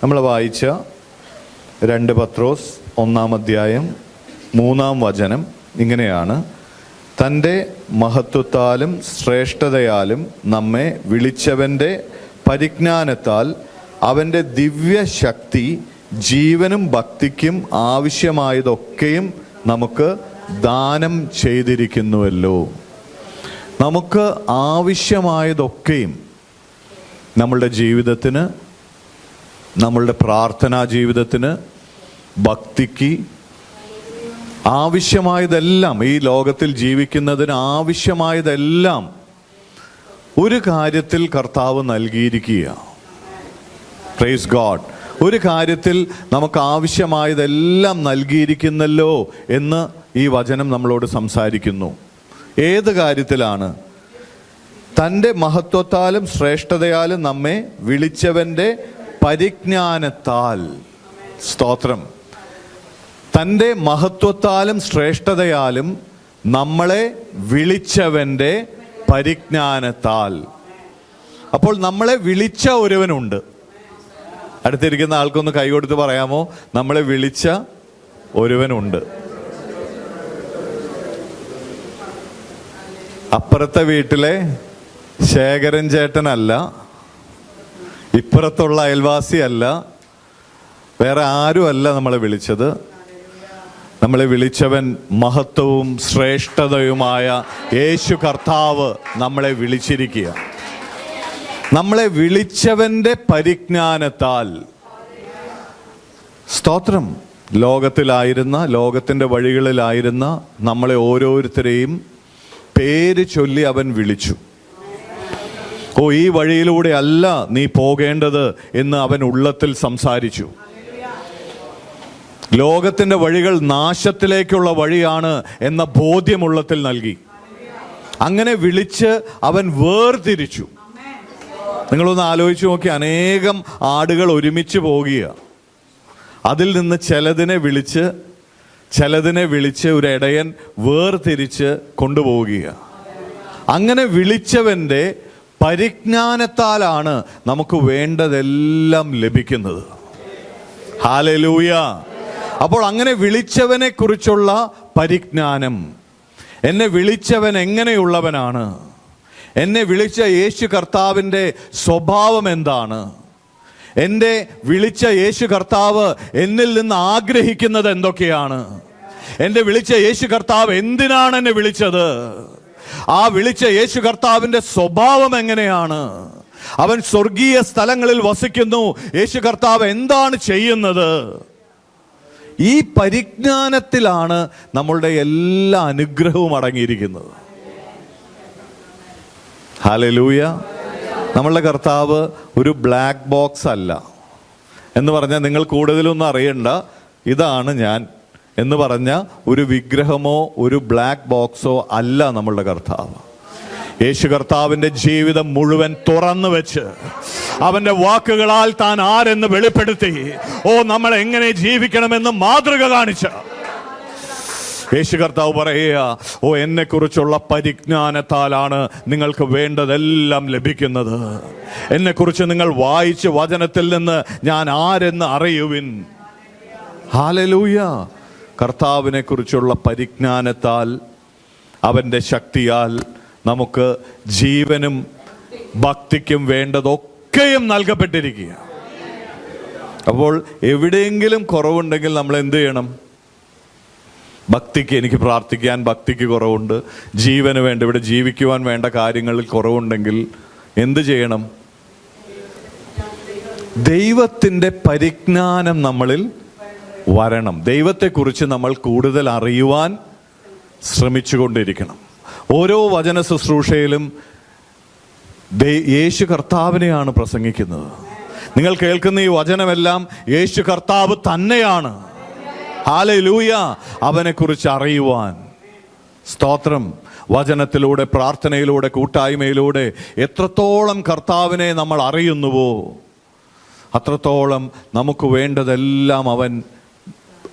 നമ്മൾ വായിച്ച 2 പത്രോസ് 1-ാം അധ്യായം 3-ാം വചനം ഇങ്ങനെയാണ്: തൻ്റെ മഹത്വത്താലും ശ്രേഷ്ഠതയാലും നമ്മെ വിളിച്ചവൻ്റെ പരിജ്ഞാനത്താൽ അവൻ്റെ ദിവ്യശക്തി ജീവനും ഭക്തിക്കും ആവശ്യമായതൊക്കെയും നമുക്ക് ദാനം ചെയ്തിരിക്കുന്നുവല്ലോ. നമുക്ക് ആവശ്യമായതൊക്കെയും നമ്മളുടെ ജീവിതത്തിന്, നമ്മളുടെ പ്രാർത്ഥനാ ജീവിതത്തിന്, ഭക്തിക്ക് ആവശ്യമായതെല്ലാം, ഈ ലോകത്തിൽ ജീവിക്കുന്നതിന് ആവശ്യമായതെല്ലാം ഒരു കാര്യത്തിൽ കർത്താവ് നൽകിയിരിക്കുക. Praise God. ഒരു കാര്യത്തിൽ നമുക്ക് ആവശ്യമായതെല്ലാം നൽകിയിരിക്കുന്നല്ലോ എന്ന് ഈ വചനം നമ്മളോട് സംസാരിക്കുന്നു. ഏത് കാര്യത്തിലാണ്? തൻ്റെ മഹത്വത്താലും ശ്രേഷ്ഠതയാലും നമ്മെ വിളിച്ചവൻ്റെ പരിജ്ഞാനത്താൽ. സ്തോത്രം. തൻ്റെ മഹത്വത്താലും ശ്രേഷ്ഠതയാലും നമ്മളെ വിളിച്ചവൻ്റെ പരിജ്ഞാനത്താൽ. അപ്പോൾ നമ്മളെ വിളിച്ച ഒരുവനുണ്ട്. അടുത്തിരിക്കുന്ന ആൾക്കൊന്ന് കൈ കൊടുത്ത് പറയാമോ? നമ്മളെ വിളിച്ച ഒരുവനുണ്ട്. അപ്പുറത്തെ വീട്ടിലെ ശേഖരൻ ചേട്ടനല്ല, ഇപ്പുറത്തുള്ള അയൽവാസിയല്ല, വേറെ ആരുമല്ല നമ്മളെ വിളിച്ചത്. നമ്മളെ വിളിച്ചവൻ മഹത്വവും ശ്രേഷ്ഠതയുമായ യേശു കർത്താവ് നമ്മളെ വിളിച്ചിരിക്കുക. നമ്മളെ വിളിച്ചവൻ്റെ പരിജ്ഞാനത്താൽ. സ്തോത്രം. ലോകത്തിലായിരുന്ന, ലോകത്തിൻ്റെ വഴികളിലായിരുന്ന നമ്മളെ ഓരോരുത്തരെയും പേര് ചൊല്ലി അവൻ വിളിച്ചു. ഓ, ഈ വഴിയിലൂടെ അല്ല നീ പോകേണ്ടത് എന്ന് അവൻ ഉള്ളത്തിൽ സംസാരിച്ചു. ലോകത്തിൻ്റെ വഴികൾ നാശത്തിലേക്കുള്ള വഴിയാണ് എന്ന ബോധ്യമുള്ളത്തിൽ നൽകി. അങ്ങനെ വിളിച്ച് അവൻ വേർതിരിച്ചു. നിങ്ങളൊന്ന് ആലോചിച്ച് നോക്കി, അനേകം ആടുകൾ ഒരുമിച്ച് പോകുക. അതിൽ നിന്ന് ചിലതിനെ വിളിച്ച് ഒരു ഇടയൻ വേർതിരിച്ച് കൊണ്ടുപോവുക. അങ്ങനെ വിളിച്ചവൻ്റെ പരിജ്ഞാനത്താലാണ് നമുക്ക് വേണ്ടതെല്ലാം ലഭിക്കുന്നത്. ഹല്ലേലൂയ. അപ്പോൾ അങ്ങനെ വിളിച്ചവനെ കുറിച്ചുള്ള പരിജ്ഞാനം, എന്നെ വിളിച്ചവൻ എങ്ങനെയുള്ളവനാണ്, എന്നെ വിളിച്ച യേശു കർത്താവിൻ്റെ സ്വഭാവം എന്താണ്, എന്നെ വിളിച്ച യേശു കർത്താവ് എന്നിൽ നിന്ന് ആഗ്രഹിക്കുന്നത് എന്തൊക്കെയാണ്, എന്നെ വിളിച്ച യേശു കർത്താവ് എന്തിനാണ് എന്നെ വിളിച്ചത്, ആ വിളിച്ച യേശു കർത്താവിൻ്റെ സ്വഭാവം എങ്ങനെയാണ്, അവൻ സ്വർഗീയ സ്ഥലങ്ങളിൽ വസിക്കുന്നു, യേശു കർത്താവ് എന്താണ് ചെയ്യുന്നത്, ഈ പരിജ്ഞാനത്തിലാണ് നമ്മളുടെ എല്ലാ അനുഗ്രഹവും അടങ്ങിയിരിക്കുന്നത്. ഹല്ലേലൂയ. നമ്മളുടെ കർത്താവ് ഒരു ബ്ലാക്ക് ബോക്സ് അല്ല. എന്ന് പറഞ്ഞാൽ നിങ്ങൾ കൂടുതലൊന്നും അറിയണ്ട, ഇതാണ് ഞാൻ എന്ന് പറഞ്ഞ ഒരു വിഗ്രഹമോ ഒരു ബ്ലാക്ക് ബോക്സോ അല്ല നമ്മളുടെ കർത്താവ്. യേശു കർത്താവിൻ്റെ ജീവിതം മുഴുവൻ തുറന്നു വെച്ച് അവൻ്റെ വാക്കുകളാൽ താൻ ആരെന്ന് വെളിപ്പെടുത്തി, ഓ, നമ്മൾ എങ്ങനെ ജീവിക്കണമെന്ന് മാതൃക കാണിച്ച യേശു കർത്താവ് പറയുക, ഓ, എന്നെക്കുറിച്ചുള്ള പരിജ്ഞാനത്താലാണ് നിങ്ങൾക്ക് വേണ്ടതെല്ലാം ലഭിക്കുന്നത്. എന്നെക്കുറിച്ച് നിങ്ങൾ വായിച്ച് വചനത്തിൽ നിന്ന് ഞാൻ ആരെന്ന് അറിയുവിൻ. ഹല്ലേലൂയ. കർത്താവിനെ കുറിച്ചുള്ള പരിജ്ഞാനത്താൽ, അവൻ്റെ ശക്തിയാൽ നമുക്ക് ജീവനും ഭക്തിക്കും വേണ്ടതൊക്കെയും നൽകപ്പെട്ടിരിക്കുക. അപ്പോൾ എവിടെയെങ്കിലും കുറവുണ്ടെങ്കിൽ നമ്മൾ എന്ത് ചെയ്യണം? ഭക്തിക്ക്, എനിക്ക് പ്രാർത്ഥിക്കാൻ ഭക്തിക്ക് കുറവുണ്ട്, ജീവന് വേണ്ട, ഇവിടെ ജീവിക്കുവാൻ വേണ്ട കാര്യങ്ങളിൽ കുറവുണ്ടെങ്കിൽ എന്ത് ചെയ്യണം? ദൈവത്തിൻ്റെ പരിജ്ഞാനം നമ്മളിൽ വരണം. ദൈവത്തെക്കുറിച്ച് നമ്മൾ കൂടുതൽ അറിയുവാൻ ശ്രമിച്ചുകൊണ്ടിരിക്കണം. ഓരോ വചന ശുശ്രൂഷയിലും യേശു കർത്താവിനെയാണ് പ്രസംഗിക്കുന്നത്. നിങ്ങൾ കേൾക്കുന്ന ഈ വചനമെല്ലാം യേശു കർത്താവ് തന്നെയാണ്. ഹല്ലേലൂയ. അവനെക്കുറിച്ച് അറിയുവാൻ. സ്തോത്രം. വചനത്തിലൂടെ, പ്രാർത്ഥനയിലൂടെ, കൂട്ടായ്മയിലൂടെ എത്രത്തോളം കർത്താവിനെ നമ്മൾ അറിയുന്നുവോ അത്രത്തോളം നമുക്ക് വേണ്ടതെല്ലാം അവൻ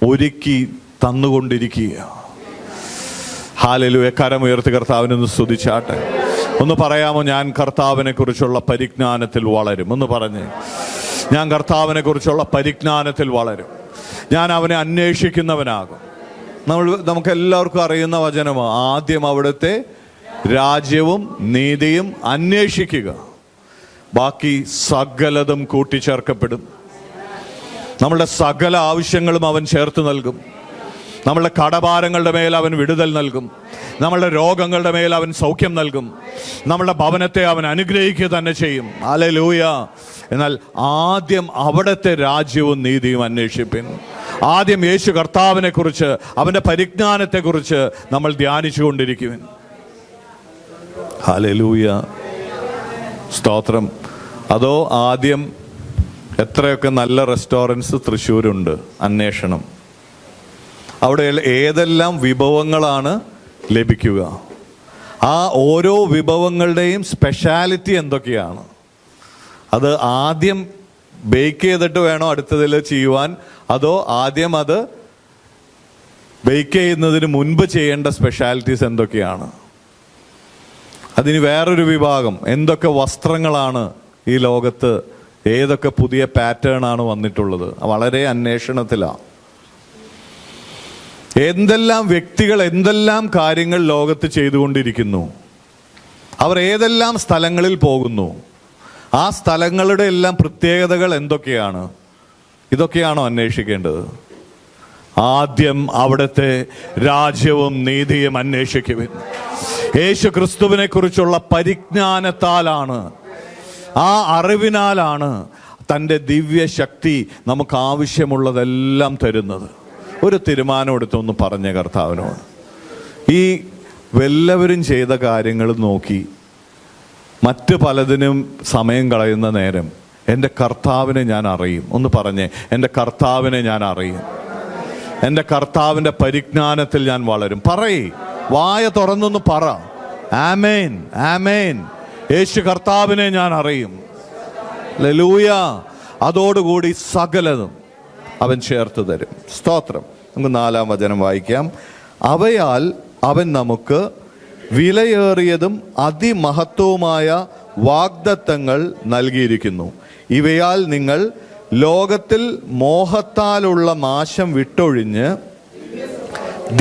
ഒരുക്കി തന്നുകൊണ്ടിരിക്കുക. ഹല്ലേലൂയ. കരമുയർത്തി കർത്താവിനൊന്ന് സ്തുതിച്ചാട്ടെ. ഒന്ന് പറയാമോ? ഞാൻ കർത്താവിനെ കുറിച്ചുള്ള പരിജ്ഞാനത്തിൽ വളരും. ഒന്ന് പറഞ്ഞേ. ഞാൻ കർത്താവിനെ കുറിച്ചുള്ള പരിജ്ഞാനത്തിൽ വളരും. ഞാൻ അവനെ അന്വേഷിക്കുന്നവനാകും. നമുക്കെല്ലാവർക്കും അറിയുന്ന വചനമാണ്, ആദ്യം അവിടുത്തെ രാജ്യവും നീതിയും അന്വേഷിക്കുക, ബാക്കി സകലതും കൂട്ടിച്ചേർക്കപ്പെടും. നമ്മളുടെ സകല ആവശ്യങ്ങളും അവൻ ചേർത്ത് നൽകും. നമ്മളുടെ കടഭാരങ്ങളുടെ മേൽ അവൻ വിടുതൽ നൽകും. നമ്മളുടെ രോഗങ്ങളുടെ മേൽ അവൻ സൗഖ്യം നൽകും. നമ്മളുടെ ഭവനത്തെ അവൻ അനുഗ്രഹിക്കുക തന്നെ ചെയ്യും. ഹല്ലേലൂയ. എന്നാൽ ആദ്യം അവിടുത്തെ രാജ്യവും നീതിയും അന്വേഷിപ്പിൻ. ആദ്യം യേശു കർത്താവിനെ കുറിച്ച്, അവൻ്റെ പരിജ്ഞാനത്തെക്കുറിച്ച് നമ്മൾ ധ്യാനിച്ചു കൊണ്ടിരിക്കുവിൻ. ഹല്ലേലൂയ, സ്തോത്രം. അതോ ആദ്യം എത്രയൊക്കെ നല്ല റെസ്റ്റോറൻറ്റ്സ് തൃശ്ശൂരുണ്ട്, അന്വേഷണം. അവിടെ ഏതെല്ലാം വിഭവങ്ങളാണ് ലഭിക്കുക, ആ ഓരോ വിഭവങ്ങളുടെയും സ്പെഷ്യാലിറ്റി എന്തൊക്കെയാണ്, അത് ആദ്യം ബേക്ക് ചെയ്തിട്ട് വേണോ അടുത്തതിൽ ചെയ്യുവാൻ, അതോ ആദ്യം അത് ബേക്ക് ചെയ്യുന്നതിന് മുൻപ് ചെയ്യേണ്ട സ്പെഷ്യാലിറ്റീസ് എന്തൊക്കെയാണ്? അതിന് വേറൊരു വിഭാഗം, എന്തൊക്കെ വസ്ത്രങ്ങളാണ് ഈ ലോകത്ത്, ഏതൊക്കെ പുതിയ പാറ്റേൺ ആണ് വന്നിട്ടുള്ളത്, വളരെ അന്വേഷണത്തിലാണ്. എന്തെല്ലാം വ്യക്തികൾ എന്തെല്ലാം കാര്യങ്ങൾ ലോകത്ത് ചെയ്തുകൊണ്ടിരിക്കുന്നു, അവർ ഏതെല്ലാം സ്ഥലങ്ങളിൽ പോകുന്നു, ആ സ്ഥലങ്ങളുടെ എല്ലാം പ്രത്യേകതകൾ എന്തൊക്കെയാണ്, ഇതൊക്കെയാണോ അന്വേഷിക്കേണ്ടത്? ആദ്യം അവിടുത്തെ രാജ്യവും നീതിയും അന്വേഷിക്കുവിൻ. യേശു ക്രിസ്തുവിനെ കുറിച്ചുള്ള പരിജ്ഞാനത്താലാണ്, ആ അറിവിനാലാണ് തൻ്റെ ദിവ്യശക്തി നമുക്ക് ആവശ്യമുള്ളതെല്ലാം തരുന്നത്. ഒരു തീരുമാനം എടുത്തൊന്ന് പറഞ്ഞ കർത്താവിനോട്, ഈ എല്ലാവരും ചെയ്ത കാര്യങ്ങൾ നോക്കി മറ്റ് പലതിനും സമയം കളയുന്ന നേരം എൻ്റെ കർത്താവിനെ ഞാൻ അറിയും. ഒന്ന് പറഞ്ഞേ, എൻ്റെ കർത്താവിനെ ഞാൻ അറിയും. എൻ്റെ കർത്താവിൻ്റെ പരിജ്ഞാനത്തിൽ ഞാൻ വളരും. പറയ്, വായ തുറന്നൊന്ന് പറ. ആമേൻ, ആമേൻ. യേശു കർത്താവിനെ ഞാൻ അറിയും. ഹല്ലേലൂയ. അതോടുകൂടി സകലതും അവൻ ചേർത്ത് തരും. സ്തോത്രം. നമുക്ക് 4-ാം വചനം വായിക്കാം. അവയാൽ അവൻ നമുക്ക് വിലയേറിയതും അതിമഹത്വവുമായ വാഗ്ദത്തങ്ങൾ നൽകിയിരിക്കുന്നു. ഇവയാൽ നിങ്ങൾ ലോകത്തിൽ മോഹത്താലുള്ള നാശം വിട്ടൊഴിഞ്ഞ്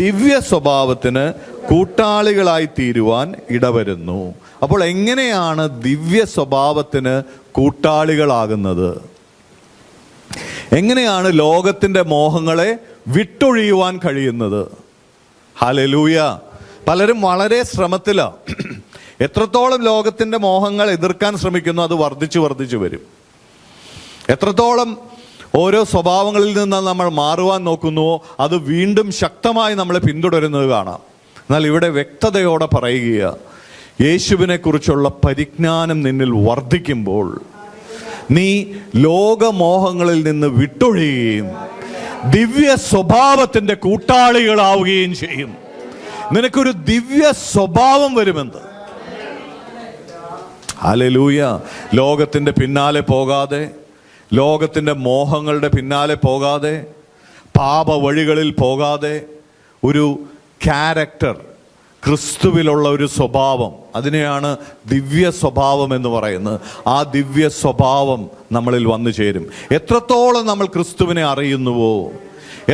ദിവ്യ സ്വഭാവത്തിന് കൂട്ടാളികളായി തീരുവാൻ ഇടവരുന്നു. അപ്പോൾ എങ്ങനെയാണ് ദിവ്യ സ്വഭാവത്തിന് കൂട്ടാളികളാകുന്നത്? എങ്ങനെയാണ് ലോകത്തിൻ്റെ മോഹങ്ങളെ വിട്ടൊഴിയുവാൻ കഴിയുന്നത്? ഹല്ലേലൂയ. പലരും വളരെ ശ്രമത്തിലാണ്. എത്രത്തോളം ലോകത്തിൻ്റെ മോഹങ്ങൾ എതിർക്കാൻ ശ്രമിക്കുന്നു, അത് വർദ്ധിച്ചു വരും. എത്രത്തോളം ഓരോ സ്വഭാവങ്ങളിൽ നിന്ന് നമ്മൾ മാറുവാൻ നോക്കുന്നുവോ, അത് വീണ്ടും ശക്തമായി നമ്മളെ പിന്തുടരുന്നത് കാണാം. എന്നാൽ ഇവിടെ വ്യക്തതയോടെ പറയുക, യേശുവിനെ കുറിച്ചുള്ള പരിജ്ഞാനം നിന്നിൽ വർദ്ധിക്കുമ്പോൾ നീ ലോകമോഹങ്ങളിൽ നിന്ന് വിട്ടൊഴിയുകയും ദിവ്യ സ്വഭാവത്തിൻ്റെ കൂട്ടാളികളാവുകയും ചെയ്യും. നിനക്കൊരു ദിവ്യ സ്വഭാവം വരുമെന്ന്. ഹല്ലേലൂയ. ലോകത്തിൻ്റെ പിന്നാലെ പോകാതെ, ലോകത്തിൻ്റെ മോഹങ്ങളുടെ പിന്നാലെ പോകാതെ, പാപ വഴികളിൽ പോകാതെ, ഒരു ക്യാരക്ടർ, ക്രിസ്തുവിലുള്ള ഒരു സ്വഭാവം, അതിനെയാണ് ദിവ്യ സ്വഭാവം എന്ന് പറയുന്നത്. ആ ദിവ്യ സ്വഭാവം നമ്മളിൽ വന്നു ചേരും. എത്രത്തോളം നമ്മൾ ക്രിസ്തുവിനെ അറിയുന്നുവോ,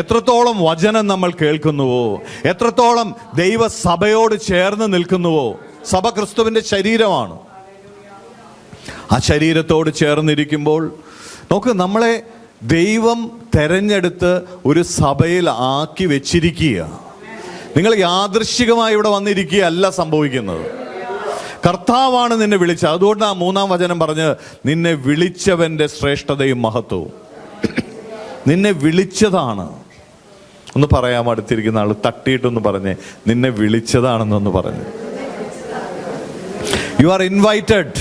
എത്രത്തോളം വചനം നമ്മൾ കേൾക്കുന്നുവോ, എത്രത്തോളം ദൈവസഭയോട് ചേർന്ന് നിൽക്കുന്നുവോ. സഭ ക്രിസ്തുവിൻ്റെ ശരീരമാണ്. ആ ശരീരത്തോട് ചേർന്നിരിക്കുമ്പോൾ നോക്ക്, നമ്മളെ ദൈവം തെരഞ്ഞെടുത്ത് ഒരു സഭയിൽ ആക്കി വെച്ചിരിക്കുക. നിങ്ങൾ യാദൃശ്ചികമായി ഇവിടെ വന്നിരിക്കുകയല്ല സംഭവിക്കുന്നത്. കർത്താവാണ് നിന്നെ വിളിച്ചത്. അതുകൊണ്ട് ആ 3-ാം വചനം പറഞ്ഞ്, നിന്നെ വിളിച്ചവൻ്റെ ശ്രേഷ്ഠതയും മഹത്വവും. നിന്നെ വിളിച്ചതാണ്. ഒന്ന് പറയാം, അടുത്തിരിക്കുന്ന ആൾ തട്ടിയിട്ടൊന്ന് പറഞ്ഞേ, നിന്നെ വിളിച്ചതാണെന്നൊന്ന് പറഞ്ഞു. You are invited.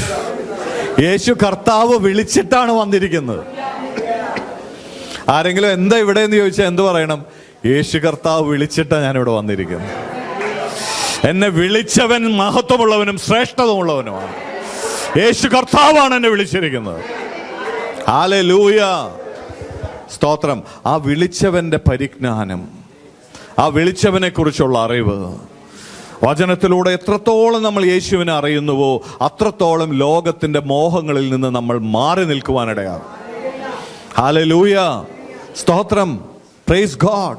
യേശു കർത്താവ് വിളിച്ചിട്ടാണ് വന്നിരിക്കുന്നത്. ആരെങ്കിലും എന്താ ഇവിടെ എന്ന് ചോദിച്ചാൽ എന്ത് പറയണം? യേശു കർത്താവ് വിളിച്ചിട്ടാണ് ഞാനിവിടെ വന്നിരിക്കുന്നത്. എന്നെ വിളിച്ചവൻ മഹത്വമുള്ളവനും ശ്രേഷ്ഠതമുള്ളവനുമാണ്. യേശു കർത്താവാണ് എന്നെ വിളിച്ചിരിക്കുന്നത്. ഹല്ലേലൂയ, സ്തോത്രം. ആ വിളിച്ചവന്റെ പരിജ്ഞാനം, ആ വിളിച്ചവനെ കുറിച്ചുള്ള അറിവ്, വചനത്തിലൂടെ എത്രത്തോളം നമ്മൾ യേശുവിനെ അറിയുന്നുവോ അത്രത്തോളം ലോകത്തിൻ്റെ മോഹങ്ങളിൽ നിന്ന് നമ്മൾ മാറി നിൽക്കുവാനിടയാകും. ഹല്ലേലൂയ, സ്തോത്രം, പ്രൈസ് ഗോഡ്.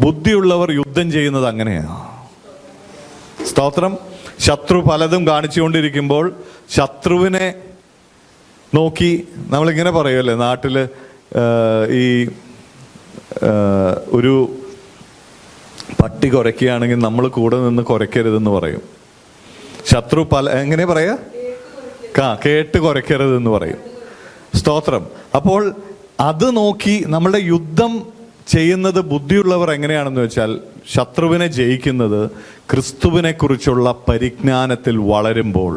ബുദ്ധിയുള്ളവർ യുദ്ധം ചെയ്യുന്നത് അങ്ങനെയാണ്. സ്തോത്രം. ശത്രു പലതും കാണിച്ചുകൊണ്ടിരിക്കുമ്പോൾ ശത്രുവിനെ നോക്കി നമ്മളിങ്ങനെ പറയുമല്ലേ, നാട്ടിൽ ഈ ഒരു പട്ടി കുരയ്ക്കുകയാണെങ്കിൽ നമ്മൾ കൂടെ നിന്ന് കുരയ്ക്കരുതെന്ന് പറയും. ശത്രു എങ്ങനെ പറയാ, കേട്ട് കുരയ്ക്കരുതെന്ന് പറയും. സ്തോത്രം. അപ്പോൾ അത് നോക്കി നമ്മളുടെ യുദ്ധം ചെയ്യുന്നത് ബുദ്ധിയുള്ളവർ എങ്ങനെയാണെന്ന് വെച്ചാൽ, ശത്രുവിനെ ജയിക്കുന്നത് ക്രിസ്തുവിനെ കുറിച്ചുള്ള പരിജ്ഞാനത്തിൽ വളരുമ്പോൾ,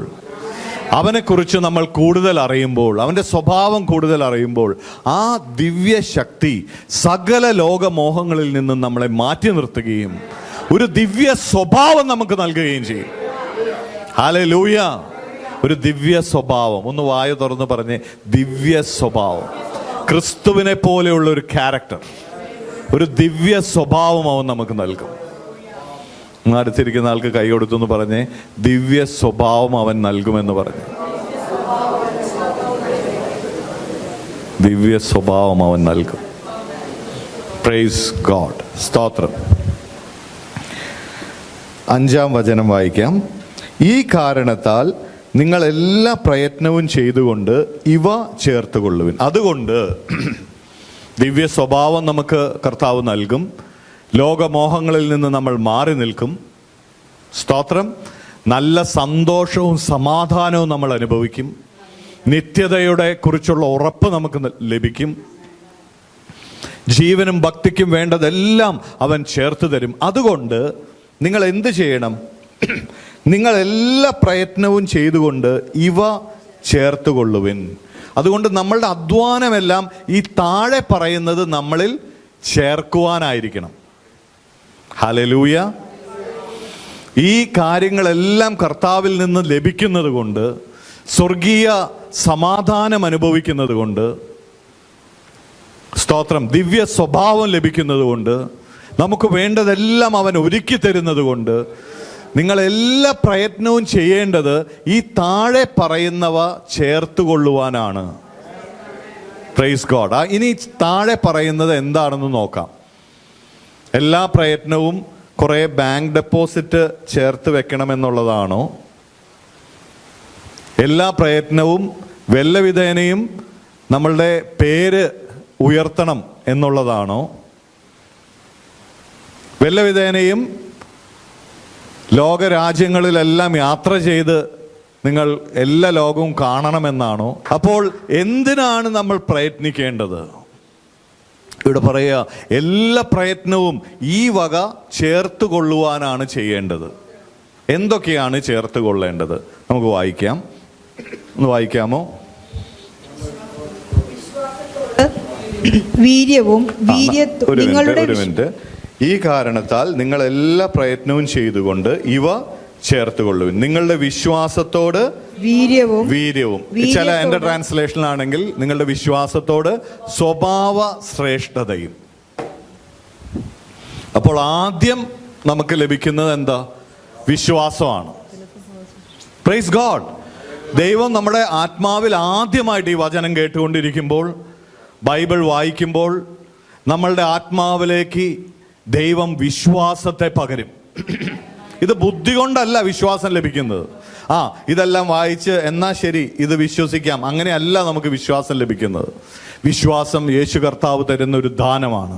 അവനെക്കുറിച്ച് നമ്മൾ കൂടുതൽ അറിയുമ്പോൾ, അവൻ്റെ സ്വഭാവം കൂടുതൽ അറിയുമ്പോൾ, ആ ദിവ്യ ശക്തി സകല ലോകമോഹങ്ങളിൽ നിന്നും നമ്മളെ മാറ്റി നിർത്തുകയും ഒരു ദിവ്യ സ്വഭാവം നമുക്ക് നൽകുകയും ചെയ്യും. ഹല്ലേലൂയ. ഒരു ദിവ്യ സ്വഭാവം. ഒന്ന് വായ തുറന്ന് പറഞ്ഞേ, ദിവ്യ സ്വഭാവം. ക്രിസ്തുവിനെ പോലെയുള്ള ഒരു ക്യാരക്ടർ, ഒരു ദിവ്യ സ്വഭാവം അവൻ നമുക്ക് നൽകും. അടുത്തിരിക്കുന്ന ആൾക്ക് കൈ കൊടുത്തെന്ന് പറഞ്ഞേ, ദിവ്യ സ്വഭാവം അവൻ നൽകുമെന്ന് പറഞ്ഞു. ദിവ്യ സ്വഭാവം അവൻ നൽകും. പ്രൈസ് ഗോഡ്, സ്തോത്രം. 5-ാം വചനം വായിക്കാം. ഈ കാരണത്താൽ നിങ്ങൾ എല്ലാ പ്രയത്നവും ചെയ്തുകൊണ്ട് ഇവ ചേർത്തുകൊള്ളുവിൻ. അതുകൊണ്ട് ദിവ്യ സ്വഭാവം നമുക്ക് കർത്താവ് നൽകും. ലോകമോഹങ്ങളിൽ നിന്ന് നമ്മൾ മാറി നിൽക്കും. സ്തോത്രം. നല്ല സന്തോഷവും സമാധാനവും നമ്മൾ അനുഭവിക്കും. നിത്യതയുടെ കുറിച്ചുള്ള ഉറപ്പ് നമുക്ക് ലഭിക്കും. ജീവനും ഭക്തിക്കും വേണ്ടതെല്ലാം അവൻ ചേർത്ത് തരും. അതുകൊണ്ട് നിങ്ങൾ എന്ത് ചെയ്യണം? നിങ്ങൾ എല്ലാ പ്രയത്നവും ചെയ്തുകൊണ്ട് ഇവ ചേർത്തുകൊള്ളുവിൻ. അതുകൊണ്ട് നമ്മളുടെ അധ്വാനമെല്ലാം ഈ താഴെ പറയുന്നത് നമ്മളിൽ ചേർക്കുവാനായിരിക്കണം. ഹല്ലേലൂയ. ഈ കാര്യങ്ങളെല്ലാം കർത്താവിൽ നിന്ന് ലഭിക്കുന്നത് കൊണ്ട്, സ്വർഗീയ സമാധാനം അനുഭവിക്കുന്നത് കൊണ്ട്, സ്തോത്രം, ദിവ്യ സ്വഭാവം ലഭിക്കുന്നത് കൊണ്ട്, നമുക്ക് വേണ്ടതെല്ലാം അവൻ ഒരുക്കി തരുന്നത് കൊണ്ട്, നിങ്ങൾ എല്ലാ പ്രയത്നവും ചെയ്യേണ്ടത് ഈ താഴെ പറയുന്നവ ചേർത്തുകൊള്ളുവാനാണ്. Praise God. ഇനി താഴെ പറയുന്നത് എന്താണെന്ന് നോക്കാം. എല്ലാ പ്രയത്നവും കുറെ ബാങ്ക് ഡെപ്പോസിറ്റ് ചേർത്ത് വെക്കണമെന്നുള്ളതാണോ? എല്ലാ പ്രയത്നവും വല്ലവിധേനയും നമ്മളുടെ പേര് ഉയർത്തണം എന്നുള്ളതാണോ? വല്ലവിധേനയും ലോകരാജ്യങ്ങളിലെല്ലാം യാത്ര ചെയ്ത് നിങ്ങൾ എല്ലാ ലോകവും കാണണമെന്നാണോ? അപ്പോൾ എന്തിനാണ് നമ്മൾ പ്രയത്നിക്കേണ്ടത്? ഇവിടെ പറയുക, എല്ലാ പ്രയത്നവും ഈ വക ചേർത്ത് കൊള്ളുവാനാണ് ചെയ്യേണ്ടത്. എന്തൊക്കെയാണ് ചേർത്ത് കൊള്ളേണ്ടത്? നമുക്ക് വായിക്കാം. ഒന്ന് വായിക്കാമോ? വീര്യവും ഒരു മിനിറ്റ്. ഈ കാരണത്താൽ നിങ്ങൾ എല്ലാ പ്രയത്നവും ചെയ്തുകൊണ്ട് ഇവ ചേർത്തുകൊള്ളുവിൻ. നിങ്ങളുടെ വിശ്വാസത്തോട് വീര്യവും. ചില എന്റെ ട്രാൻസ്ലേഷനിലാണെങ്കിൽ നിങ്ങളുടെ വിശ്വാസത്തോട് സ്വഭാവ ശ്രേഷ്ഠതയും. അപ്പോൾ ആദ്യം നമുക്ക് ലഭിക്കുന്നത് എന്താ? വിശ്വാസമാണ്. Praise God. ദൈവം നമ്മുടെ ആത്മാവിൽ ആദ്യമായിട്ട് ഈ വചനം കേട്ടുകൊണ്ടിരിക്കുമ്പോൾ, ബൈബിൾ വായിക്കുമ്പോൾ, നമ്മളുടെ ആത്മാവിലേക്ക് ദൈവം വിശ്വാസത്തെ പകരും. ഇത് ബുദ്ധി കൊണ്ടല്ല വിശ്വാസം ലഭിക്കുന്നത്. ഇതെല്ലാം വായിച്ച് എന്നാ ശരി ഇത് വിശ്വസിക്കാം, അങ്ങനെയല്ല നമുക്ക് വിശ്വാസം ലഭിക്കുന്നത്. വിശ്വാസം യേശു കർത്താവ് തരുന്ന ഒരു ദാനമാണ്.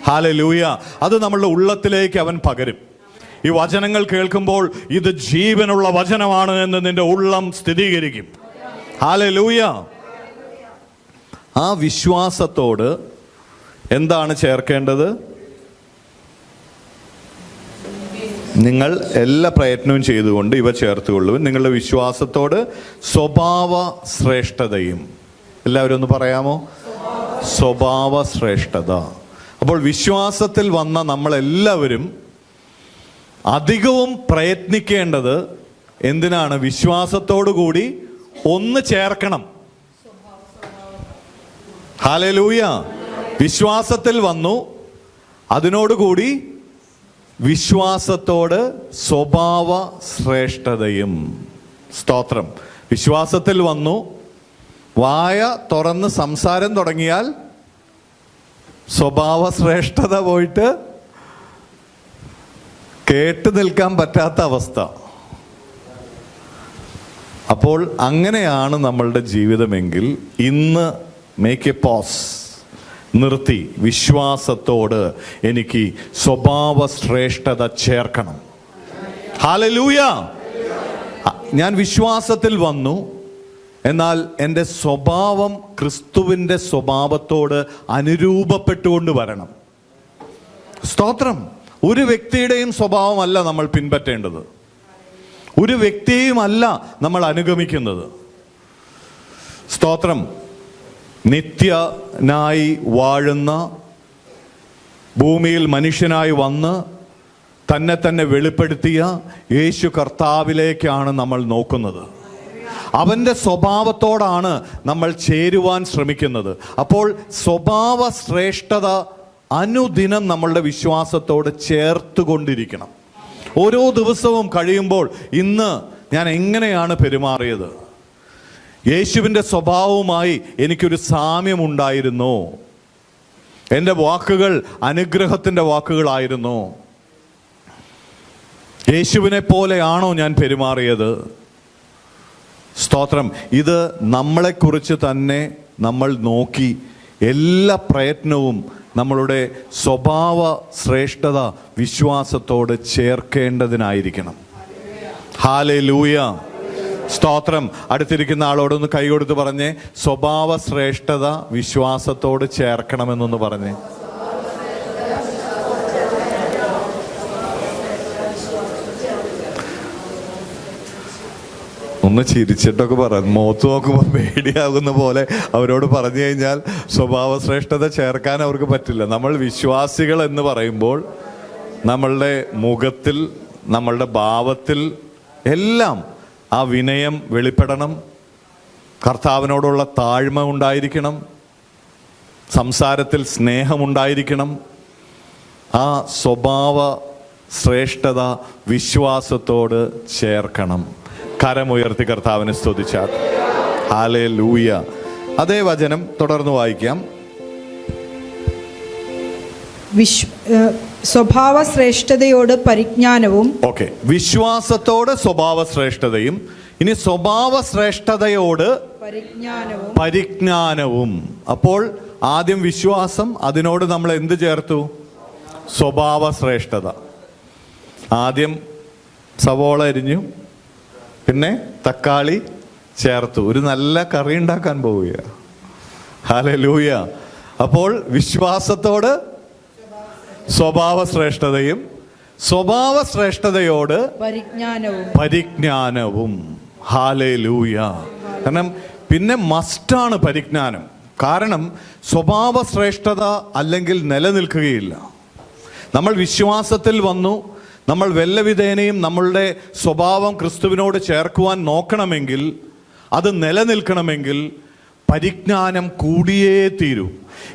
ഹല്ലേലൂയ. അത് നമ്മളുടെ ഉള്ളത്തിലേക്ക് അവൻ പകരും. ഈ വചനങ്ങൾ കേൾക്കുമ്പോൾ ഇത് ജീവനുള്ള വചനമാണ് എന്ന് നിന്റെ ഉള്ളം സ്ഥിരീകരിക്കും. ഹല്ലേലൂയ. ആ വിശ്വാസത്തോട് എന്താണ് ചേർക്കേണ്ടത്? നിങ്ങൾ എല്ലാ പ്രയത്നവും ചെയ്തുകൊണ്ട് ഇവ ചേർത്തുകൊള്ളുവിൻ. നിങ്ങളുടെ വിശ്വാസത്തോട് സ്വഭാവ ശ്രേഷ്ഠതയും. എല്ലാവരും ഒന്ന് പറയാമോ? സ്വഭാവ ശ്രേഷ്ഠത. അപ്പോൾ വിശ്വാസത്തിൽ വന്ന നമ്മളെല്ലാവരും അധികവും പ്രയത്നിക്കേണ്ടത് എന്തിനാണ്? വിശ്വാസത്തോടു കൂടി ഒന്ന് ചേർക്കണം. ഹല്ലേലൂയ. വിശ്വാസത്തിൽ വന്നു, അതിനോടുകൂടി വിശ്വാസത്തോട് സ്വഭാവ ശ്രേഷ്ഠതയും. സ്തോത്രം. വിശ്വാസത്തിൽ വന്നു, വായ തുറന്ന് സംസാരം തുടങ്ങിയാൽ സ്വഭാവ ശ്രേഷ്ഠത പോയിട്ട് കേട്ടു നിൽക്കാൻ പറ്റാത്ത അവസ്ഥ. അപ്പോൾ അങ്ങനെയാണ് നമ്മളുടെ ജീവിതമെങ്കിൽ ഇന്ന് മേക്ക് എ പോസ്, നിർത്തി വിശ്വാസത്തോട് എനിക്ക് സ്വഭാവ ശ്രേഷ്ഠത ചേർക്കണം. ഹല്ലേലൂയ. ഞാൻ വിശ്വാസത്തിൽ വന്നു, എന്നാൽ എൻ്റെ സ്വഭാവം ക്രിസ്തുവിൻ്റെ സ്വഭാവത്തോട് അനുരൂപപ്പെട്ടുകൊണ്ട് വരണം. സ്തോത്രം. ഒരു വ്യക്തിയുടെയും സ്വഭാവമല്ല നമ്മൾ പിൻപറ്റേണ്ടത്, ഒരു വ്യക്തിയുമല്ല നമ്മൾ അനുഗമിക്കുന്നത്. സ്തോത്രം. നിത്യനായി വാഴുന്ന, ഭൂമിയിൽ മനുഷ്യനായി വന്ന് തന്നെ തന്നെ വെളിപ്പെടുത്തിയ യേശു കർത്താവിലേക്കാണ് നമ്മൾ നോക്കുന്നത്. അവൻ്റെ സ്വഭാവത്തോടാണ് നമ്മൾ ചേരുവാൻ ശ്രമിക്കുന്നത്. അപ്പോൾ സ്വഭാവ ശ്രേഷ്ഠത അനുദിനം നമ്മളുടെ വിശ്വാസത്തോട് ചേർത്തുകൊണ്ടിരിക്കണം. ഓരോ ദിവസവും കഴിയുമ്പോൾ ഇന്ന് ഞാൻ എങ്ങനെയാണ് പെരുമാറിയത്, യേശുവിൻ്റെ സ്വഭാവവുമായി എനിക്കൊരു സാമ്യമുണ്ടായിരുന്നോ, എൻ്റെ വാക്കുകൾ അനുഗ്രഹത്തിൻ്റെ വാക്കുകളായിരുന്നോ, യേശുവിനെ പോലെയാണോ ഞാൻ പെരുമാറിയത്? സ്തോത്രം. ഇത് നമ്മളെക്കുറിച്ച് തന്നെ നമ്മൾ നോക്കി എല്ലാ പ്രയത്നവും നമ്മളുടെ സ്വഭാവ ശ്രേഷ്ഠത വിശ്വാസത്തോട് ചേർക്കേണ്ടതിനായിരിക്കണം. ഹല്ലേലൂയ. സ്തോത്രം. അടുത്തിരിക്കുന്ന ആളോടൊന്ന് കൈ കൊടുത്ത് പറഞ്ഞേ, സ്വഭാവ ശ്രേഷ്ഠത വിശ്വാസത്തോട് ചേർക്കണമെന്നൊന്ന് പറഞ്ഞേ. ഒന്ന് ചിരിച്ചിട്ടൊക്കെ മുഖത്ത് നോക്കുമ്പോൾ പേടിയാകുന്ന പോലെ അവരോട് പറഞ്ഞു കഴിഞ്ഞാൽ സ്വഭാവ ശ്രേഷ്ഠത ചേർക്കാൻ അവർക്ക് പറ്റില്ല. നമ്മൾ വിശ്വാസികൾ എന്ന് പറയുമ്പോൾ നമ്മളുടെ മുഖത്തിൽ, നമ്മളുടെ ഭാവത്തിൽ എല്ലാം ആ വിനയം വെളിപ്പെടണം, കർത്താവിനോടുള്ള താഴ്മ ഉണ്ടായിരിക്കണം, സംസാരത്തിൽ സ്നേഹമുണ്ടായിരിക്കണം. ആ സ്വഭാവ ശ്രേഷ്ഠത വിശ്വാസത്തോട് ചേർക്കണം. കരമുയർത്തി കർത്താവിനെ സ്തുതിച്ചാൽ. ഹല്ലേലൂയ. അതേ വചനം തുടർന്ന് വായിക്കാം. സ്വഭാവ ശ്രേഷ്ഠതയോട് പരിജ്ഞാനവും. ഓക്കെ, വിശ്വാസത്തോട് സ്വഭാവ ശ്രേഷ്ഠതയും, ഇനി സ്വഭാവ ശ്രേഷ്ഠതയോട് പരിജ്ഞാനവും. അപ്പോൾ ആദ്യം വിശ്വാസം, അതിനോട് നമ്മൾ എന്ത് ചേർത്തു? സ്വഭാവ ശ്രേഷ്ഠത. ആദ്യം സവോള അരിഞ്ഞു, പിന്നെ തക്കാളി ചേർത്തു, ഒരു നല്ല കറി ഉണ്ടാക്കാൻ പോവുക. ഹല്ലേലൂയ. അപ്പോൾ വിശ്വാസത്തോട് സ്വഭാവ ശ്രേഷ്ഠതയും, സ്വഭാവ ശ്രേഷ്ഠതയോട് പരിജ്ഞാനവും. ഹല്ലേലൂയ. കാരണം പിന്നെ മസ്റ്റാണ് പരിജ്ഞാനം. കാരണം സ്വഭാവ ശ്രേഷ്ഠത അല്ലെങ്കിൽ നിലനിൽക്കുകയില്ല. നമ്മൾ വിശ്വാസത്തിൽ വന്നു, നമ്മൾ വല്ലവിധേനയും നമ്മളുടെ സ്വഭാവം ക്രിസ്തുവിനോട് ചേർക്കുവാൻ നോക്കണമെങ്കിൽ, അത് നിലനിൽക്കണമെങ്കിൽ പരിജ്ഞാനം കൂടിയേ തീരൂ.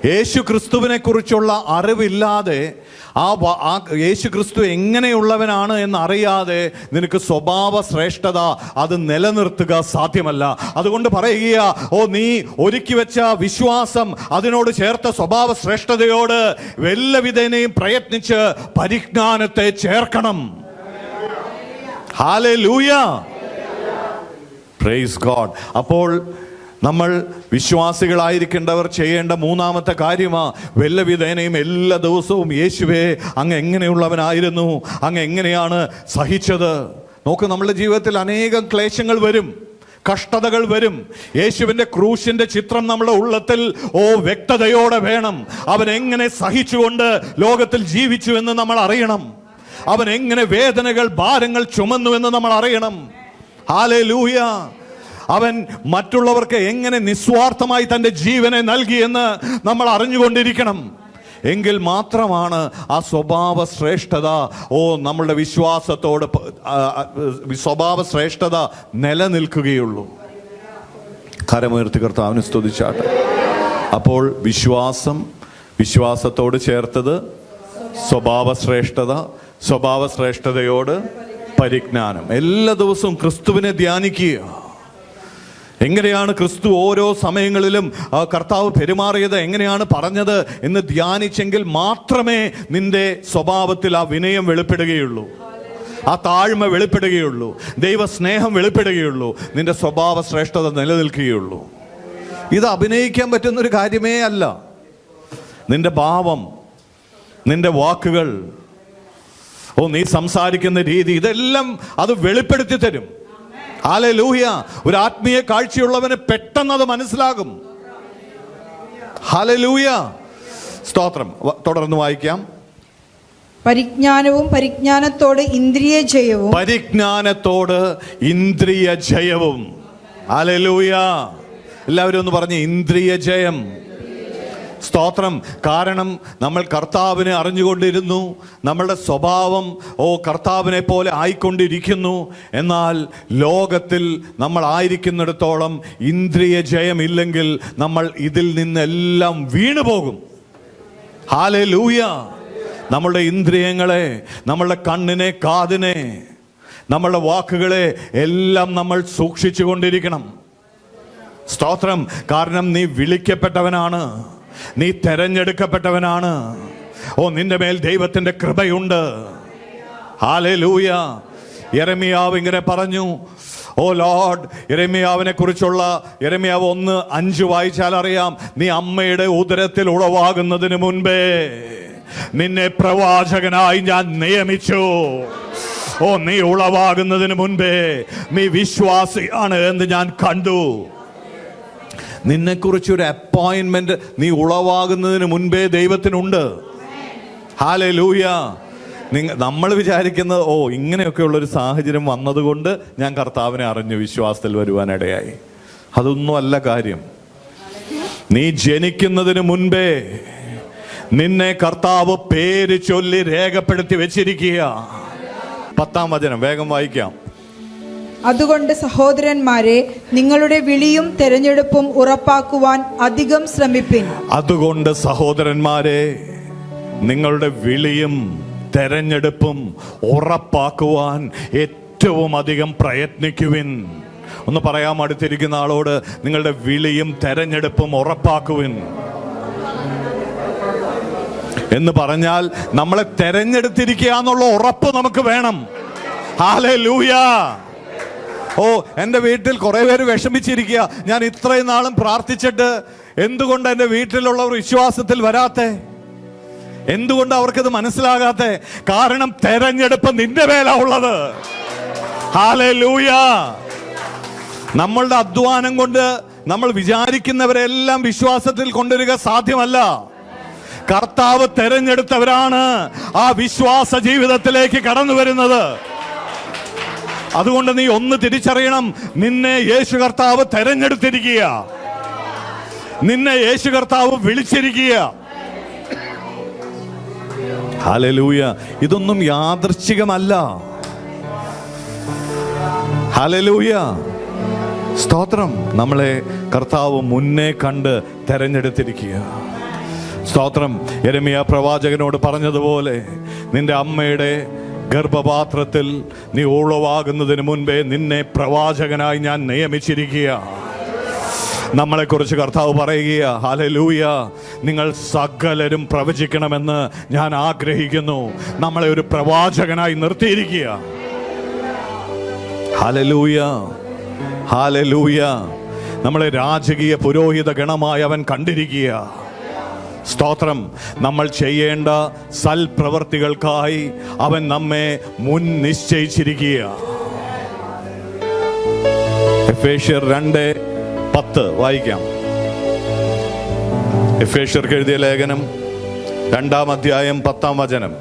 യേശു ക്രിസ്തുവിനെ കുറിച്ചുള്ള അറിവില്ലാതെ, ആ യേശു ക്രിസ്തു എങ്ങനെയുള്ളവനാണ് എന്നറിയാതെ നിനക്ക് സ്വഭാവ ശ്രേഷ്ഠത അത് നിലനിർത്തുക സാധ്യമല്ല. അതുകൊണ്ട് പറയുക, ഓ നീ ഒരുക്കി വെച്ച വിശ്വാസം, അതിനോട് ചേർത്ത സ്വഭാവ ശ്രേഷ്ഠതയോട് വല്ലവിധേനയും പ്രയത്നിച്ച് പരിജ്ഞാനത്തെ ചേർക്കണം. ഹല്ലേലൂയ. Praise God. അപ്പോൾ നമ്മൾ വിശ്വാസികളായിരിക്കേണ്ടവർ ചെയ്യേണ്ട മൂന്നാമത്തെ കാര്യമാ, വല്ലവിധേനയും എല്ലാ ദിവസവും യേശുവേ അങ്ങ് എങ്ങനെയുള്ളവനായിരുന്നു, അങ്ങ് എങ്ങനെയാണ് സഹിച്ചത്. നോക്ക്, നമ്മളുടെ ജീവിതത്തിൽ അനേകം ക്ലേശങ്ങൾ വരും, കഷ്ടതകൾ വരും. യേശുവിന്റെ ക്രൂശിന്റെ ചിത്രം നമ്മുടെ ഉള്ളത്തിൽ വ്യക്തതയോടെ വേണം. അവൻ എങ്ങനെ സഹിച്ചുകൊണ്ട് ലോകത്തിൽ ജീവിച്ചു എന്ന് നമ്മൾ അറിയണം. അവൻ എങ്ങനെ വേദനകൾ, ഭാരങ്ങൾ ചുമന്നുവെന്ന് നമ്മൾ അറിയണം. ഹല്ലേലൂയ. അവൻ മറ്റുള്ളവർക്ക് എങ്ങനെ നിസ്വാർത്ഥമായി തൻ്റെ ജീവനെ നൽകിയെന്ന് നമ്മൾ അറിഞ്ഞുകൊണ്ടിരിക്കണം. എങ്കിൽ മാത്രമാണ് ആ സ്വഭാവ ശ്രേഷ്ഠത നമ്മളുടെ വിശ്വാസത്തോട് സ്വഭാവ ശ്രേഷ്ഠത നിലനിൽക്കുകയുള്ളൂ. കരമുയർത്തി കർത്താവിനെ സ്തുതിച്ചാട്ടെ. അപ്പോൾ വിശ്വാസത്തോട് ചേർത്തത് സ്വഭാവ ശ്രേഷ്ഠത, സ്വഭാവ ശ്രേഷ്ഠതയോട് പരിജ്ഞാനം. എല്ലാ ദിവസവും ക്രിസ്തുവിനെ ധ്യാനിക്കുക. എങ്ങനെയാണ് ക്രിസ്തു ഓരോ സമയങ്ങളിലും കർത്താവ് പെരുമാറിയത്, എങ്ങനെയാണ് പറഞ്ഞത് എന്ന് ധ്യാനിച്ചെങ്കിൽ മാത്രമേ നിന്റെ സ്വഭാവത്തിൽ ആ വിനയം വെളിപ്പെടുകയുള്ളൂ, ആ താഴ്മ വെളിപ്പെടുകയുള്ളൂ, ദൈവസ്നേഹം വെളിപ്പെടുകയുള്ളൂ, നിന്റെ സ്വഭാവ ശ്രേഷ്ഠത നിലനിൽക്കുകയുള്ളൂ. ഇത് അഭിനയിക്കാൻ പറ്റുന്നൊരു കാര്യമേ അല്ല. നിന്റെ ഭാവം, നിന്റെ വാക്കുകൾ, നീ സംസാരിക്കുന്ന രീതി, ഇതെല്ലാം അത് വെളിപ്പെടുത്തി തരും. ഹല്ലേലൂയ. ഒരു ആത്മീയ കാഴ്ചയുള്ളവന് പെട്ടെന്ന് അത് മനസ്സിലാകും. ഹല്ലേലൂയ. സ്തോത്രം. തുടർന്ന് വായിക്കാം. പരിജ്ഞാനവും പരിജ്ഞാനത്തോട് ഇന്ദ്രിയ ജയവും. പരിജ്ഞാനത്തോട് ഇന്ദ്രിയ ജയവും. ഹല്ലേലൂയ. എല്ലാവരും ഒന്ന് പറഞ്ഞ് ഇന്ദ്രിയ ജയം. സ്തോത്രം. കാരണം നമ്മൾ കർത്താവിനെ അറിഞ്ഞുകൊണ്ടിരുന്നു, നമ്മളുടെ സ്വഭാവം കർത്താവിനെ പോലെ ആയിക്കൊണ്ടിരിക്കുന്നു. എന്നാൽ ലോകത്തിൽ നമ്മൾ ആയിരിക്കുന്നിടത്തോളം ഇന്ദ്രിയ ജയമില്ലെങ്കിൽ നമ്മൾ ഇതിൽ നിന്നെല്ലാം വീണുപോകും. ഹല്ലേലൂയ. നമ്മളുടെ ഇന്ദ്രിയങ്ങളെ, നമ്മളുടെ കണ്ണിനെ, കാതിനെ, നമ്മളുടെ വാക്കുകളെ എല്ലാം നമ്മൾ സൂക്ഷിച്ചു കൊണ്ടിരിക്കണം. സ്തോത്രം. കാരണം നീ വിളിക്കപ്പെട്ടവനാണ്, നീ തെരഞ്ഞെടുക്കപ്പെട്ടവനാണ്. നിന്റെ മേൽ ദൈവത്തിന്റെ കൃപയുണ്ട്. ഹല്ലേലൂയ. യെരമ്യാവ് ഇങ്ങനെ പറഞ്ഞു. ലോർഡ്, യെരമ്യാവിനെ കുറിച്ചുള്ള യെരമ്യാവ് 1:5 വായിച്ചാൽ അറിയാം. നീ അമ്മയുടെ ഉദരത്തിൽ ഉളവാകുന്നതിന് മുൻപേ നിന്നെ പ്രവാചകനായി ഞാൻ നിയമിച്ചു. നീ ഉളവാകുന്നതിന് മുൻപേ നീ വിശ്വാസിയാണ് എന്ന് ഞാൻ കണ്ടു. നിന്നെക്കുറിച്ചൊരു അപ്പോയിന്റ്മെന്റ് നീ ഉളവാകുന്നതിന് മുൻപേ ദൈവത്തിനുണ്ട്. ഹല്ലേലൂയ. നമ്മൾ വിചാരിക്കുന്നത് ഇങ്ങനെയൊക്കെയുള്ളൊരു സാഹചര്യം വന്നതുകൊണ്ട് ഞാൻ കർത്താവിനെ അറിഞ്ഞു വിശ്വാസത്തിൽ വരുവാനിടയായി. അതൊന്നും അല്ല കാര്യം. നീ ജനിക്കുന്നതിന് മുൻപേ നിന്നെ കർത്താവ് പേര് ചൊല്ലി രേഖപ്പെടുത്തി വെച്ചിരിക്കുക. 10-ാം വചനം വേഗം വായിക്കാം. അതുകൊണ്ട് സഹോദരന്മാരെ, നിങ്ങളുടെ വിളിയും തെരഞ്ഞെടുപ്പും ഉറപ്പാക്കുവാൻ അധികം ശ്രമിപ്പിൻ. അതുകൊണ്ട് സഹോദരന്മാരെ, നിങ്ങളുടെ വിളിയും തെരഞ്ഞെടുപ്പും ഉറപ്പാക്കുവാൻ ഏറ്റവും അധികം പ്രയത്നിക്കുവിൻ. ഒന്ന് പറയാം അടുത്തിരിക്കുന്ന ആളോട്, നിങ്ങളുടെ വിളിയും തെരഞ്ഞെടുപ്പും ഉറപ്പാക്കുവിൻ എന്ന് പറഞ്ഞാൽ നമ്മളെ തെരഞ്ഞെടുത്തിരിക്കുക എന്നുള്ള ഉറപ്പ് നമുക്ക് വേണം. ഹല്ലേലൂയ. എൻ്റെ വീട്ടിൽ കുറെ പേര് വിഷമിച്ചിരിക്കുക. ഞാൻ ഇത്രയും നാളും പ്രാർത്ഥിച്ചിട്ട് എന്തുകൊണ്ട് എൻ്റെ വീട്ടിലുള്ളവർ വിശ്വാസത്തിൽ വരാത്തെ? എന്തുകൊണ്ട് അവർക്കത് മനസ്സിലാകാത്തെ? കാരണം തെരഞ്ഞെടുപ്പ് നിന്റെ മേലാ ഉള്ളത്. ഹല്ലേലൂയ. നമ്മളുടെ അധ്വാനം കൊണ്ട് നമ്മൾ വിചാരിക്കുന്നവരെല്ലാം വിശ്വാസത്തിൽ കൊണ്ടുവരിക സാധ്യമല്ല. കർത്താവ് തെരഞ്ഞെടുത്തവരാണ് ആ വിശ്വാസ ജീവിതത്തിലേക്ക് കടന്നു വരുന്നത്. അതുകൊണ്ട് നീ ഒന്ന് തിരിച്ചറിയണം, നിന്നെ യേശു കർത്താവ് തെരഞ്ഞെടുത്തിരിക്കുക, നിന്നെ യേശു കർത്താവ് വിളിച്ചിരിക്കുക. ഹല്ലേലൂയ. ഇതൊന്നും യാദൃശ്ചികമല്ല. ഹല്ലേലൂയ. സ്തോത്രം. നമ്മളെ കർത്താവ് മുന്നേ കണ്ട് തെരഞ്ഞെടുത്തിരിക്കുക. സ്തോത്രം. യെരമ്യാ പ്രവാചകനോട് പറഞ്ഞതുപോലെ നിന്റെ അമ്മയുടെ ഗർഭപാത്രത്തിൽ നീ ഉളവാകുന്നതിന് മുൻപേ നിന്നെ പ്രവാചകനായി ഞാൻ നിയമിച്ചിരിക്കുക. നമ്മളെക്കുറിച്ച് കർത്താവ് പറയുക, ഹല്ലേലൂയ, നിങ്ങൾ സകലരും പ്രവചിക്കണമെന്ന് ഞാൻ ആഗ്രഹിക്കുന്നു. നമ്മളെ ഒരു പ്രവാചകനായി നിർത്തിയിരിക്കുക. ഹല്ലേലൂയ. ഹല്ലേലൂയ. നമ്മളെ രാജകീയ പുരോഹിത ഗണമായി അവൻ കണ്ടിരിക്കുക. സ്തോത്രം. നമ്മൾ ചെയ്യേണ്ട സൽപ്രവർത്തികൾക്കായി അവൻ നമ്മെ മുൻ നിശ്ചയിച്ചിരിക്കുക. എഫേഷ്യർ 2:10 വായിക്കാം. എഫേഷ്യർക്ക് എഴുതിയ ലേഖനം 2-ാം അധ്യായം 10-ാം വചനം.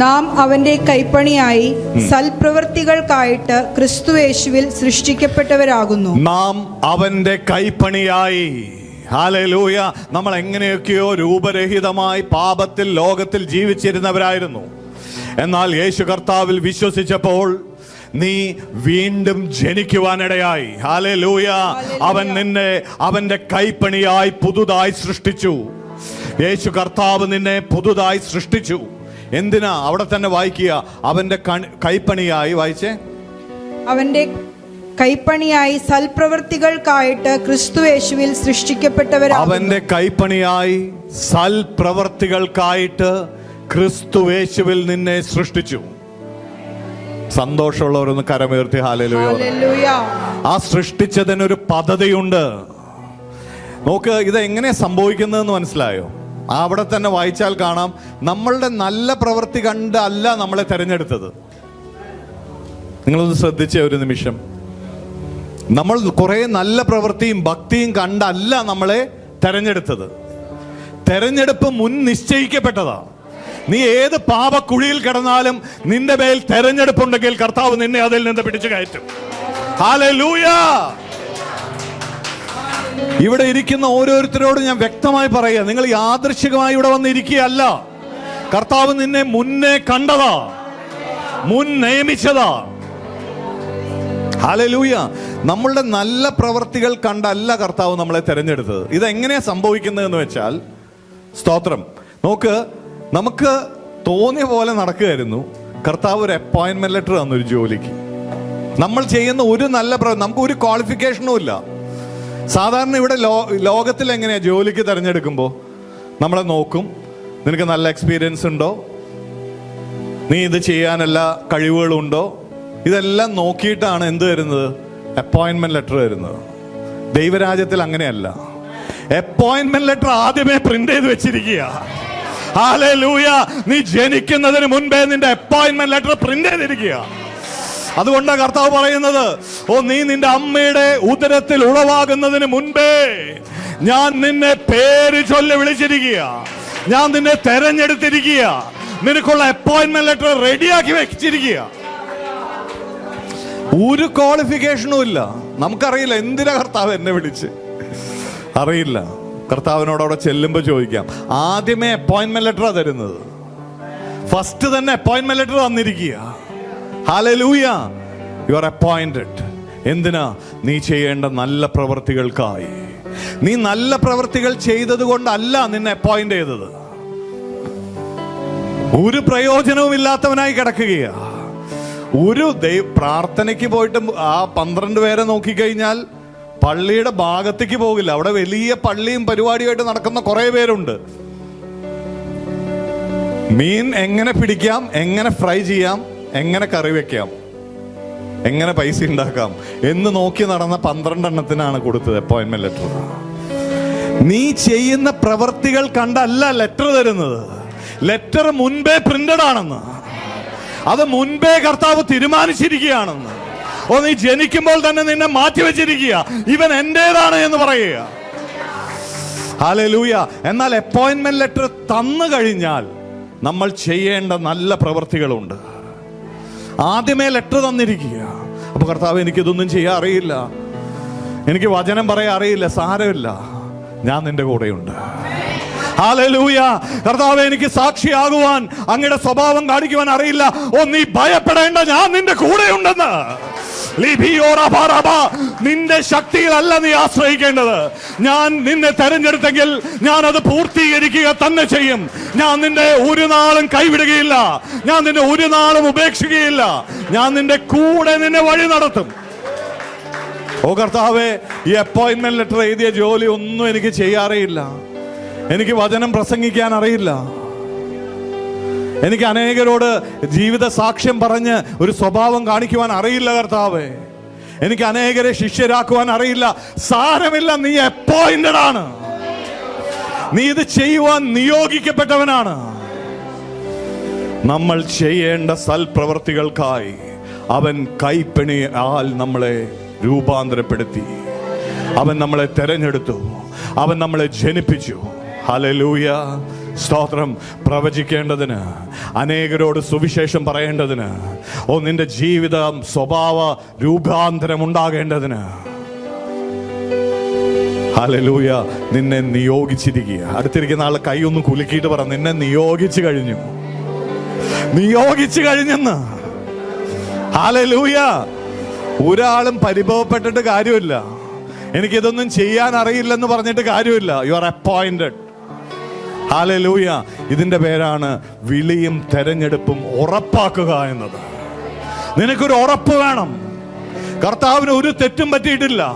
നാം അവന്റെ കൈപ്പണിയായി സൽപ്രവൃത്തികൾക്കായിട്ട് ക്രിസ്തുയേശുവിൽ സൃഷ്ടിക്കപ്പെട്ടവരാകുന്നു. നാം അവന്റെ കൈപ്പണിയായി. ഹല്ലേലൂയ. നമ്മൾ എങ്ങനെയൊക്കെയോ രൂപരഹിതമായി പാപത്തിൽ ലോകത്തിൽ ജീവിച്ചിരുന്നവരായിരുന്നു. എന്നാൽ യേശു കർത്താവിൽ വിശ്വസിച്ചപ്പോൾ നീ വീണ്ടും ജനിക്കുവാനിടയായി. ഹല്ലേലൂയ. അവൻ നിന്നെ അവന്റെ കൈപ്പണിയായി പുതുതായി സൃഷ്ടിച്ചു. യേശു കർത്താവ് നിന്നെ പുതുതായി സൃഷ്ടിച്ചു. എന്തിനാ? അവിടെ തന്നെ വായിക്കുക, അവന്റെ കൈപ്പണിയായി. വായിച്ചേ. അവന്റെ കൈപ്പണിയായി സൽപ്രവൃത്തികൾക്കായിട്ട് ക്രിസ്തുയേശുവിൽ സൃഷ്ടിക്കപ്പെട്ടവരാകുന്നു. അവന്റെ കൈപ്പണിയായി സൽപ്രവൃത്തികൾക്കായിട്ട് ക്രിസ്തുയേശുവിൽ നിന്നെ സൃഷ്ടിച്ചു. സന്തോഷമുള്ളവരൊന്ന് കരമുയർത്തി ഹല്ലേലൂയ. ആ സൃഷ്ടിച്ചതിനൊരു പദ്ധതിയുണ്ട്. നോക്ക്, ഇത് എങ്ങനെ സംഭവിക്കുന്നതെന്ന് മനസ്സിലായോ? അവിടെ തന്നെ വായിച്ചാൽ കാണാം, നമ്മളുടെ നല്ല പ്രവൃത്തി കണ്ടല്ല നമ്മളെ തെരഞ്ഞെടുത്തത്. നിങ്ങളൊന്ന് ശ്രദ്ധിച്ച ഒരു നിമിഷം, നമ്മൾ കുറെ നല്ല പ്രവൃത്തിയും ഭക്തിയും കണ്ടല്ല നമ്മളെ തെരഞ്ഞെടുത്തത്. തെരഞ്ഞെടുപ്പ് മുൻ നിശ്ചയിക്കപ്പെട്ടതാ. നീ ഏത് പാപക്കുഴിയിൽ കിടന്നാലും നിന്റെ മേൽ തെരഞ്ഞെടുപ്പുണ്ടെങ്കിൽ കർത്താവ് നിന്നെ അതിൽ നിന്ന് പിടിച്ചു കയറ്റും. ഹല്ലേലൂയ. ഇവിടെ ഇരിക്കുന്ന ഓരോരുത്തരോടും ഞാൻ വ്യക്തമായി പറയുക, നിങ്ങൾ യാദൃശ്ചികമായി ഇവിടെ വന്നിരിക്കുകയല്ല. കർത്താവ് നിന്നെ മുന്നേ കണ്ടതാ, മുൻ നിയമിച്ചതാ. ഹല്ലേലൂയ. നമ്മളുടെ നല്ല പ്രവർത്തികൾ കണ്ടല്ല കർത്താവ് നമ്മളെ തെരഞ്ഞെടുത്തത്. ഇതെങ്ങനെയാ സംഭവിക്കുന്നതെന്ന് വെച്ചാൽ, സ്തോത്രം, നോക്ക്, നമുക്ക് തോന്നിയ പോലെ നടക്കുകയായിരുന്നു. കർത്താവ് ഒരു അപ്പോയിന്റ്മെന്റ് ലെറ്റർ തന്നു ഒരു ജോലിക്ക്. നമ്മൾ ചെയ്യുന്ന ഒരു നല്ല നമുക്ക് ഒരു ക്വാളിഫിക്കേഷനും ഇല്ല. സാധാരണ ഇവിടെ ലോകത്തിൽ എങ്ങനെയാ ജോലിക്ക് തിരഞ്ഞെടുക്കുമ്പോൾ നമ്മളെ നോക്കും, നിനക്ക് നല്ല എക്സ്പീരിയൻസ് ഉണ്ടോ, നീ ഇത് ചെയ്യാനെല്ലാ കഴിവുകളും ഉണ്ടോ, ഇതെല്ലാം നോക്കിയിട്ടാണ് എന്ത് വരുന്നത്? അപ്പോയിന്റ്മെന്റ് ലെറ്റർ വരുന്നത്. ദൈവരാജ്യത്തിൽ അങ്ങനെയല്ല. അപ്പോയിന്റ്മെന്റ് ലെറ്റർ ആദ്യമേ പ്രിന്റ് ചെയ്ത് വെച്ചിരിക്കുക. ഹല്ലേലൂയ. നീ ജനിക്കുന്നതിന് മുൻപേ നിന്റെ അപ്പോയിന്റ്മെന്റ് ലെറ്റർ പ്രിന്റ് ചെയ്തിരിക്കുക. അതുകൊണ്ടാണ് കർത്താവ് പറയുന്നത്, ഓ നീ നിന്റെ അമ്മയുടെ ഉദരത്തിൽ ഉളവാകുന്നതിന് മുൻപേ ഞാൻ നിന്നെ പേര് ചൊല്ലി വിളിച്ചിരിക്കുക, ഞാൻ നിന്നെ തെരഞ്ഞെടുത്തിരിക്കുക, നിനക്കുള്ള അപ്പോയിന്റ്മെന്റ് ലെറ്റർ റെഡിയാക്കി വെച്ചിരിക്കുക. ഒരു ക്വാളിഫിക്കേഷനും ഇല്ല. നമുക്കറിയില്ല എന്തിനാ കർത്താവ് എന്നെ വിളിച്ച്, അറിയില്ല. കർത്താവിനോട് അവിടെ ചെല്ലുമ്പോൾ ചോദിക്കാം. ആദ്യമേ അപ്പോയിന്റ്മെന്റ് ലെറ്ററാ തരുന്നത്. ഫസ്റ്റ് തന്നെ അപ്പോയിന്റ്മെന്റ് ലെറ്റർ തന്നിരിക്കുക. ഹല്ലേലൂയ. You are appointed. എന്തിനാ? നീ ചെയ്യേണ്ട നല്ല പ്രവൃത്തികൾക്കായി. നീ നല്ല പ്രവൃത്തികൾ ചെയ്തത് കൊണ്ടല്ല നിന്നെ അപ്പോയിന്റ് ചെയ്തത്. ഒരു പ്രയോജനവും ഇല്ലാത്തവനായി കിടക്കുകയാ. ഒരു പ്രാർത്ഥനയ്ക്ക് പോയിട്ട് ആ 12 പേരെ നോക്കിക്കഴിഞ്ഞാൽ പള്ളിയുടെ ഭാഗത്തേക്ക് പോകില്ല. അവിടെ വലിയ പള്ളിയും പരിപാടിയായിട്ട് നടക്കുന്ന കുറെ പേരുണ്ട്. മീൻ എങ്ങനെ പിടിക്കാം, എങ്ങനെ ഫ്രൈ ചെയ്യാം, എങ്ങനെ കറി വെക്കാം, എങ്ങനെ പൈസ ഉണ്ടാക്കാം എന്ന് നോക്കി നടന്ന 12 എണ്ണത്തിനാണ് കൊടുത്തത് അപ്പോയിന്റ്മെന്റ് ലെറ്റർ. നീ ചെയ്യുന്ന പ്രവർത്തികൾ കണ്ടല്ല ലെറ്റർ തരുന്നത്. ലെറ്റർ മുൻപേ പ്രിന്റഡ് ആണെന്ന്, അത് മുൻപേ കർത്താവ് തീരുമാനിച്ചിരിക്കുകയാണെന്ന്. ഓ നീ ജനിക്കുമ്പോൾ തന്നെ നിന്നെ മാറ്റിവെച്ചിരിക്കുക, ഇവൻ എന്റേതാണ് എന്ന് പറയുക. ഹല്ലേലൂയ. എന്നാൽ അപ്പോയിന്റ്മെന്റ് ലെറ്റർ തന്നു കഴിഞ്ഞാൽ നമ്മൾ ചെയ്യേണ്ട നല്ല പ്രവൃത്തികളുണ്ട്. ആദ്യമേ ലെറ്റർ തന്നിരിക്കുക. അപ്പൊ കർത്താവ്, എനിക്കിതൊന്നും ചെയ്യാൻ അറിയില്ല, എനിക്ക് വചനം പറയാൻ അറിയില്ല, സാരമില്ല, ഞാൻ നിന്റെ കൂടെയുണ്ട്. ഹല്ലേലൂയ. കർത്താവേ, എനിക്ക് സാക്ഷിയാകുവാൻ, അങ്ങയുടെ സ്വഭാവം കാണിക്കുവാൻ അറിയില്ല. ഓ നീ ഭയപ്പെടേണ്ട, ഞാൻ നിന്റെ കൂടെയുണ്ടെന്ന്. നിന്റെ ശക്തിയിലല്ല നീ ആശ്രയിക്കേണ്ടത്. ഞാൻ നിന്നെ തെരഞ്ഞെടുത്തെങ്കിൽ ഞാൻ അത് പൂർത്തീകരിക്കുക തന്നെ ചെയ്യും. ഞാൻ നിന്നെ ഒരു നാളും കൈവിടുകയില്ല, ഞാൻ നിന്നെ ഒരു നാളും ഉപേക്ഷിക്കുകയില്ല, ഞാൻ നിന്റെ കൂടെ നിന്നെ വഴി നടത്തും. ഓ കർത്താവേ, ഈ അപ്പോയിന്റ്മെന്റ് ലെറ്റർ എഴുതിയ ജോലി ഒന്നും എനിക്ക് ചെയ്യാറിയില്ല. എനിക്ക് വചനം പ്രസംഗിക്കാൻ അറിയില്ല. എനിക്ക് അനേകരോട് ജീവിത സാക്ഷ്യം പറഞ്ഞ് ഒരു സ്വഭാവം കാണിക്കുവാൻ അറിയില്ല കർത്താവേ. എനിക്ക് അനേകരെ ശിഷ്യരാക്കുവാൻ അറിയില്ല. സാരമില്ല, നീ അപ്പോയിന്റഡ് ആണ്. നീ ഇത് ചെയ്യുവാൻ നിയോഗിക്കപ്പെട്ടവനാണ്. നമ്മൾ ചെയ്യേണ്ട സൽപ്രവർത്തികൾക്കായി അവൻ കൈപ്പണിയാൽ നമ്മളെ രൂപാന്തരപ്പെടുത്തി. അവൻ നമ്മളെ തെരഞ്ഞെടുത്തു, അവൻ നമ്മളെ ജനിപ്പിച്ചു. ഹല്ലേലൂയ. സ്തോത്രം. പ്രവചിക്കേണ്ടതിന്, അനേകരോട് സുവിശേഷം പറയേണ്ടതിന്, ഓ നിന്റെ ജീവിതം സ്വഭാവ രൂപാന്തരം ഉണ്ടാകേണ്ടതിന്, ഹല്ലേലൂയ, നിന്നെ നിയോഗിച്ചിരിക്കുക. അടുത്തിരിക്കുന്ന ആളെ കൈ ഒന്ന് കുലുക്കിയിട്ട് പറ, നിന്നെ നിയോഗിച്ചു കഴിഞ്ഞു, നിയോഗിച്ചു കഴിഞ്ഞെന്ന്. ഹല്ലേലൂയ. ഒരാളും പരിഭവപ്പെട്ടിട്ട് കാര്യമില്ല, എനിക്കിതൊന്നും ചെയ്യാൻ അറിയില്ലെന്ന് പറഞ്ഞിട്ട് കാര്യമില്ല. U are appointed. ഹല്ലേലൂയ. ഇതിന്റെ പേരാണ് വിളിയും തെരഞ്ഞെടുപ്പും ഉറപ്പാക്കുക എന്നത്. നിനക്കൊരു ഉറപ്പ് വേണം. കർത്താവിന് ഒരു തെറ്റും പറ്റിയിട്ടില്ല.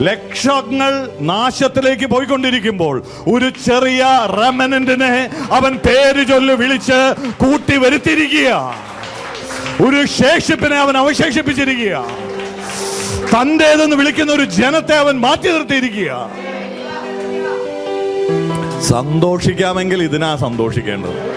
ലക്ഷങ്ങൾ നാശത്തിലേക്ക് പോയിക്കൊണ്ടിരിക്കുമ്പോൾ ഒരു ചെറിയ റെമനന്റിനെ അവൻ പേര് ചൊല്ലി വിളിച്ച് കൂട്ടി വരുത്തിയിരിക്കുക. ഒരു ശേഷിപ്പിനെ അവൻ അവശേഷിപ്പിച്ചിരിക്കുക. തന്റേതെന്ന് വിളിക്കുന്ന ഒരു ജനത്തെ അവൻ മാറ്റി നിർത്തിയിരിക്കുക. സന്തോഷിക്കാമെങ്കിൽ ഇതിനാ സന്തോഷിക്കേണ്ടത്.